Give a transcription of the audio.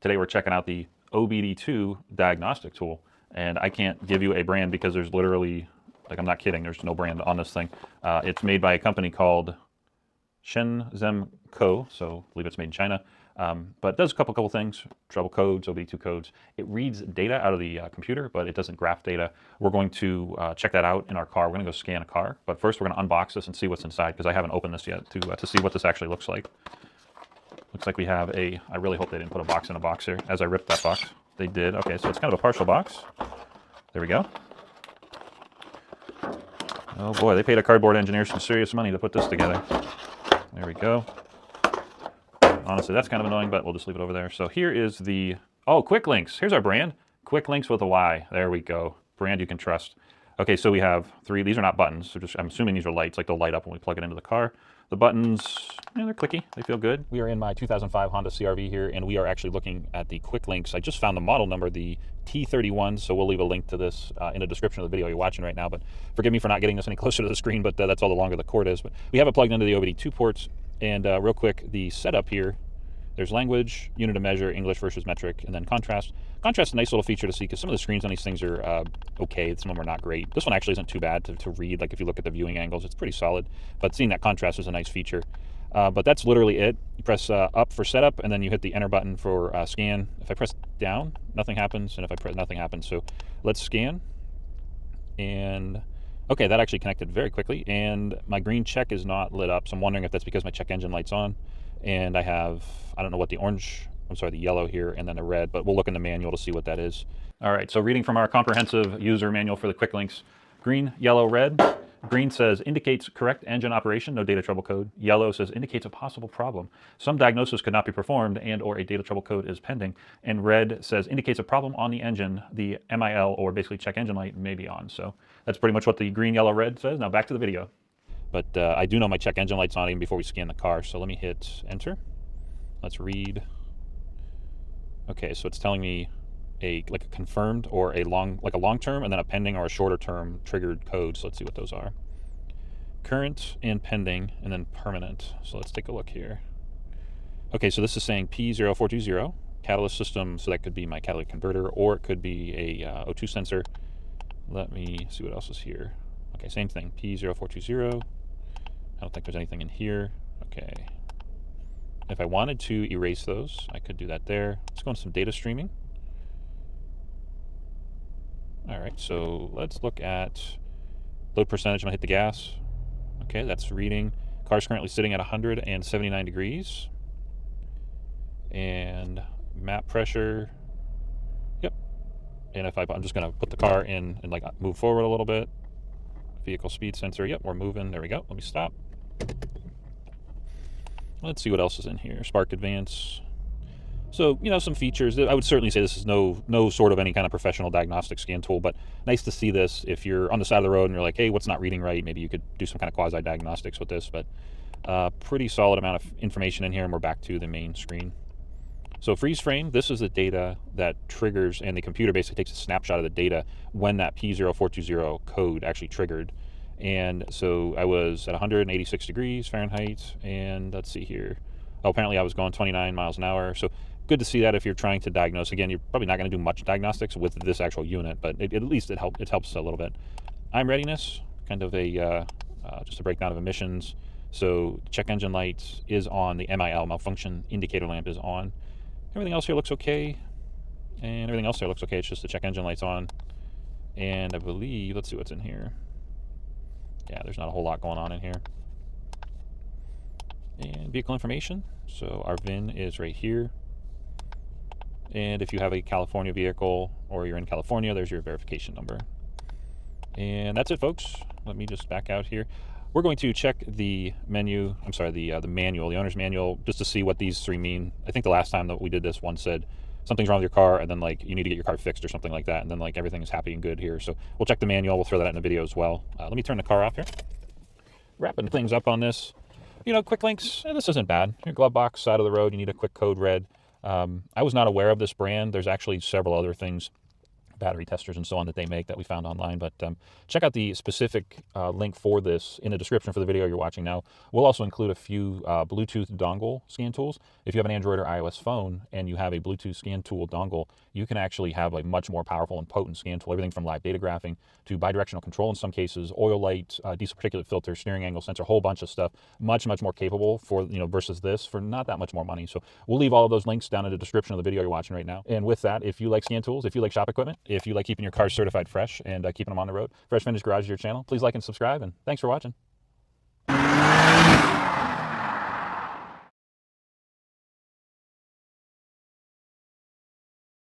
Today we're checking out the OBD2 diagnostic tool, and I can't give you a brand because there's literally, like, I'm not kidding, there's no brand on this thing. It's made by a company called Shenzhen Co, so I believe it's made in China, but it does a couple things, trouble codes, OBD2 codes. It reads data out of the computer, but it doesn't graph data. We're going to check that out in our car. We're going to go scan a car, but first we're going to unbox this and see what's inside, because I haven't opened this yet to see what this actually looks like. Looks like we have a, I really hope they didn't put a box in a box here, as I ripped that box. They did. Okay, so it's kind of a partial box. There we go. Oh boy, they paid a cardboard engineer some serious money to put this together. There we go. Honestly, that's kind of annoying, but we'll just leave it over there. So here is the, oh, Quick Links. Here's our brand. Quick Links with a Y. There we go. Brand you can trust. Okay, so we have three. These are not buttons. So just, I'm assuming these are lights, like they'll light up when we plug it into the car. The buttons, yeah, they're clicky. They feel good. We are in my 2005 Honda CR-V here, and we are actually looking at the Quick Links. I just found the model number, the T31, so we'll leave a link to this in the description of the video you're watching right now. But forgive me for not getting this any closer to the screen, but that's all the longer the cord is. But we have it plugged into the OBD2 ports, and real quick, the setup here. There's language, unit of measure, English versus metric, and then contrast. Contrast is a nice little feature to see, because some of the screens on these things are okay, some of them are not great. This one actually isn't too bad to read. Like, if you look at the viewing angles, it's pretty solid. But seeing that contrast is a nice feature. But that's literally it. You press up for setup, and then you hit the enter button for scan. If I press down, nothing happens, and if I press, nothing happens. So let's scan. And okay, that actually connected very quickly, and my green check is not lit up, so I'm wondering if that's because my check engine light's on. And I have, I don't know what the orange, I'm sorry, the yellow here, and then the red, but we'll look in the manual to see what that is. All right, so reading from our comprehensive user manual for the Quick Links, green, yellow, red. Green says indicates correct engine operation, no data trouble code. Yellow says indicates a possible problem. Some diagnosis could not be performed and or a data trouble code is pending. And red says indicates a problem on the engine. The MIL, or basically check engine light, may be on. So that's pretty much what the green, yellow, red says. Now back to the video. But I do know my check engine light's on even before we scan the car. So let me hit enter. Let's read. Okay, so it's telling me like a confirmed or a long term, and then a pending or a shorter term triggered code. So let's see what those are. Current and pending, and then permanent. So let's take a look here. Okay, so this is saying P0420 catalyst system. So that could be my catalytic converter, or it could be a O2 sensor. Let me see what else is here. Okay, same thing, P0420. I don't think there's anything in here. Okay. If I wanted to erase those, I could do that there. Let's go into some data streaming. All right, so let's look at load percentage. I'm gonna hit the gas. Okay, that's reading. Car's currently sitting at 179 degrees. And map pressure. Yep. And if I'm just gonna put the car in and like move forward a little bit. Vehicle speed sensor. Yep, we're moving. There we go. Let me stop. Let's see what else is in here. Spark advance. So, you know, some features. I would certainly say this is no sort of any kind of professional diagnostic scan tool, but nice to see this. If you're on the side of the road and you're like, hey, what's not reading right? Maybe you could do some kind of quasi-diagnostics with this, but pretty solid amount of information in here, and we're back to the main screen. So freeze frame, this is the data that triggers, and the computer basically takes a snapshot of the data when that P0420 code actually triggered. And so I was at 186 degrees Fahrenheit, and let's see here. Oh, apparently I was going 29 miles an hour. So good to see that if you're trying to diagnose. Again, you're probably not going to do much diagnostics with this actual unit, but at least it helps a little bit. I'm readiness, kind of a just a breakdown of emissions. So check engine light is on, the MIL, malfunction indicator lamp, is on. Everything else here looks okay, and everything else here looks okay. It's just the check engine light's on, and I believe, let's see what's in here. Yeah, there's not a whole lot going on in here. And vehicle information. So our VIN is right here. And if you have a California vehicle or you're in California, there's your verification number. And that's it, folks. Let me just back out here. We're going to check the menu, I'm sorry, the manual, the owner's manual, just to see what these three mean. I think the last time that we did this, one said something's wrong with your car, and then like you need to get your car fixed or something like that, and then like everything is happy and good here. So we'll check the manual. We'll throw that in the video as well. Let me turn the car off here. Wrapping things up on this. You know, Quick Links, this isn't bad. Your glove box, side of the road, you need a quick code red. I was not aware of this brand. There's actually several other things battery testers and so on that they make that we found online. But check out the specific link for this in the description for the video you're watching now. We'll also include a few Bluetooth dongle scan tools. If you have an Android or iOS phone and you have a Bluetooth scan tool dongle, you can actually have a much more powerful and potent scan tool, everything from live data graphing to bidirectional control in some cases, oil light, diesel particulate filter, steering angle sensor, a whole bunch of stuff, much more capable for, versus this for not that much more money. So we'll leave all of those links down in the description of the video you're watching right now. And with that, if you like scan tools, if you like shop equipment, if you like keeping your cars certified fresh and keeping them on the road, Fresh Vintage Garage is your channel. Please like and subscribe, and thanks for watching.